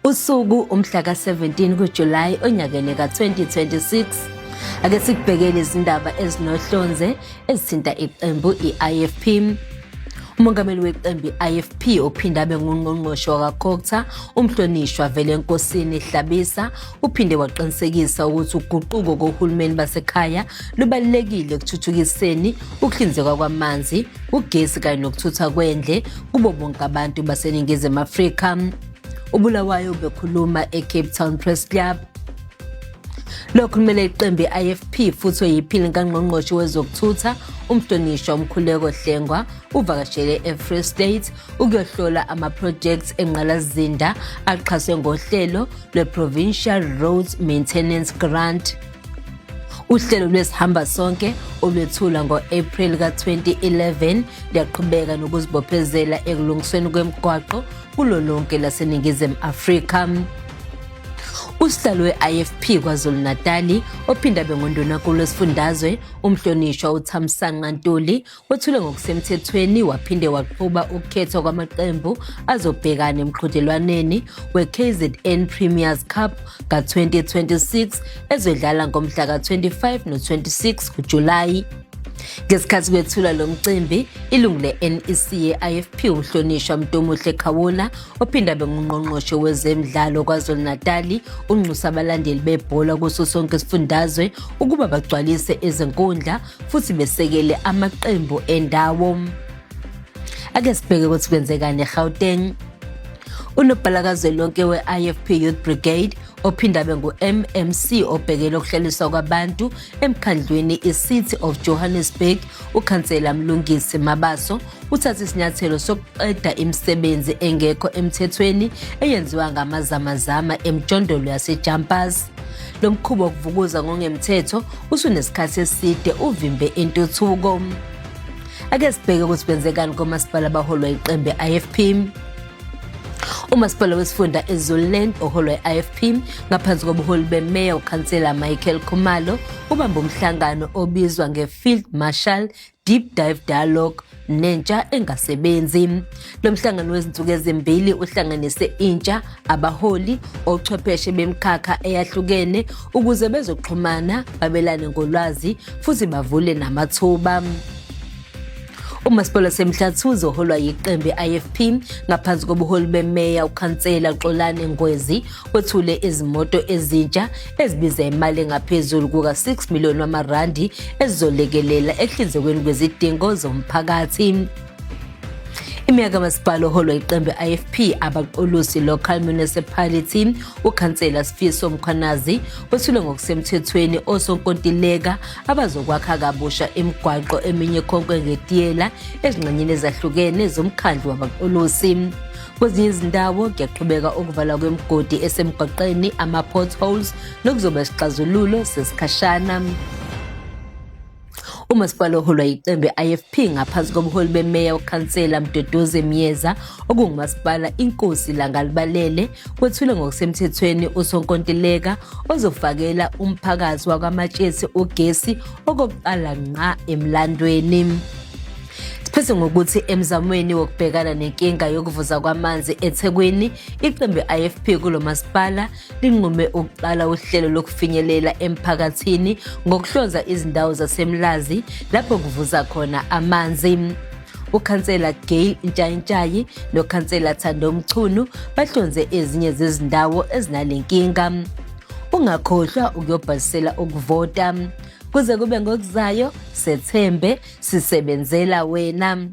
Usuku umhla ka-17 kuJulayi onyakeni ka-2026. Ake sikubhekele izindaba ezinohlonze ezithinta iqembu i-IFP. Umongameli weqembu i-IFP ophinde abe ngungqongqoshe wakwa-COGTA umhlonishwa Velenkosini Hlabisa uphinde waqinisekisa ukuthi uguquko kohulumeni basekhaya lubalulekile ekuthuthukiseni ukuhlinzekwa kwamanzi, ugesi kanye nokuthutha kwendle kubo bonke abantu baseNingizimu Afrika. uBulawayo bekhuluma eCape Town Press Club. Lokhu kumele iqembu i-IFP futhi oyiphini likaNgqongqoshe wezokuthutha umhlonishwa uMkhuleko Hlengwa uvakashele eFree State ukuyohlola ama-projects engqalazinda axhaswe ngohlelo lwe-Provincial Roads Maintenance Grant. Uhlelo lwesihamba sonke olwethulwa ngo-April ka-2011 liyaqhubeka nokuzibophezela ekulungisweni kwemigwaqo kulo lonke laseNingizimu Afrika. Usihlalo we-IFP KwaZulu-Natali ophinde abe ngundunankulu wesifundazwe umhlonishwa uThamsanqa Ntuli wethule ngokusemthethweni waphinde waqhuba ukukhethwa kwamaqembu azobhekana emqhudelwaneni we-KZN Premiers Cup ka-2026 ezodlala ngomhla ka-25 no-26 kuJulayi. Ngesikhathi kwethula lo mcimbi, ilungu le-NEC ye-IFP umhlonishwa Mtomuhle Khawula ophinde abe ngungqongqoshe wezemidlalo KwaZulu-Natali unxusa abalandeli bebhola kuso sonke isifundazwe ukuba bagcwalise izinkundla futhi besekele amaqembu endawo. Ake sibheke ukuthi kwenzekani eGauteng. Unobhala kazwelonke we-IFP Youth Brigade ophinde abe ngu-MMC obhekele ukuhlaliswa kwabantu emkhandlwini i-City of Johannesburg ukhansela Mlungisi Mabaso uthatha isinyathelo sokuqeda imisebenzi engekho emthethweni eyenziwa ngamazamazama emjondolo yaseJumpers. Lo mkhuba wokuvukuza ngongemthetho usunesikhathi eside uvimbe intuthuko. Ake sibheke ukuthi kwenzekani komasipala abaholwa iqembu i-IFP. Umasipala wesifunda eZululand oholwa i-IFP ngaphansi kobuholi beMeya uKhansela Michael Khumalo ubamba umhlangano obizwa nge-Field Marshal Deep Dive Dialogue nentsha engasebenzi. Lo mhlangano wezinsuku ezimbili uhlanganise intsha, abaholi, ochwepheshe bemkhakha eyahlukene ukuze bezoxhumana, babelane ngolwazi futhi bavule namathuba. Umasipala Semhlathuze oholwa yiqembu i-IFP ngaphansi kobuholi beMeya uKhansela Xolani Ngwezi wethule izimoto ezintsha ezibiza imali engaphezulu kuka-6 million wamarandi ezizolekelela ekuhlinzekweni kwezidingo zomphakathi. Iminyaka kamasipala oholwa iqembu i-IFP abaqolusi Local Municipality uKhansela Sifiso Mkhwanazi wethule ngokusemthethweni osonkontileka abazokwakha kabusha imigwaqo eminye konke ngetiyela ezingxenyeni ezahlukene zomkhandlu wabaqolusi. Kwezinye izindawo kuyaqhubeka ukuvala kwemigodi esemgwaqeni ama-potholes nokuzoba isixazululo sesikhashana. Umasipala oholwa iqembu i-IFP ngaphansi kobuholi beMeya uKhansela Mduduzi Myeza okungumasipala Inkosi Langalibalele wethule ngokusemthethweni usonkontileka ozofakela umphakathi wakwaMatshesi ugesi okokuqala ngqa emlandweni. Siphethe ngokuthi emzamweni wokubhekana nenkinga yokuvuza kwamanzi eThekwini, iqembu i-IFP kulo masipala linqume ukuqala uhlelo lokufinyelela emphakathini ngokuhlonza izindawo zaseMlazi lapho kuvuza khona amanzi. uKhansela Gail Ntshayintshali noKhansela Thando Mchunu bahlonze ezinye zezindawo ezinalenkinga. Ungakhohlwa ukuyobhalisela ukuvota. Kuze kube ngokuzayo, sethembe sisebenzela wena.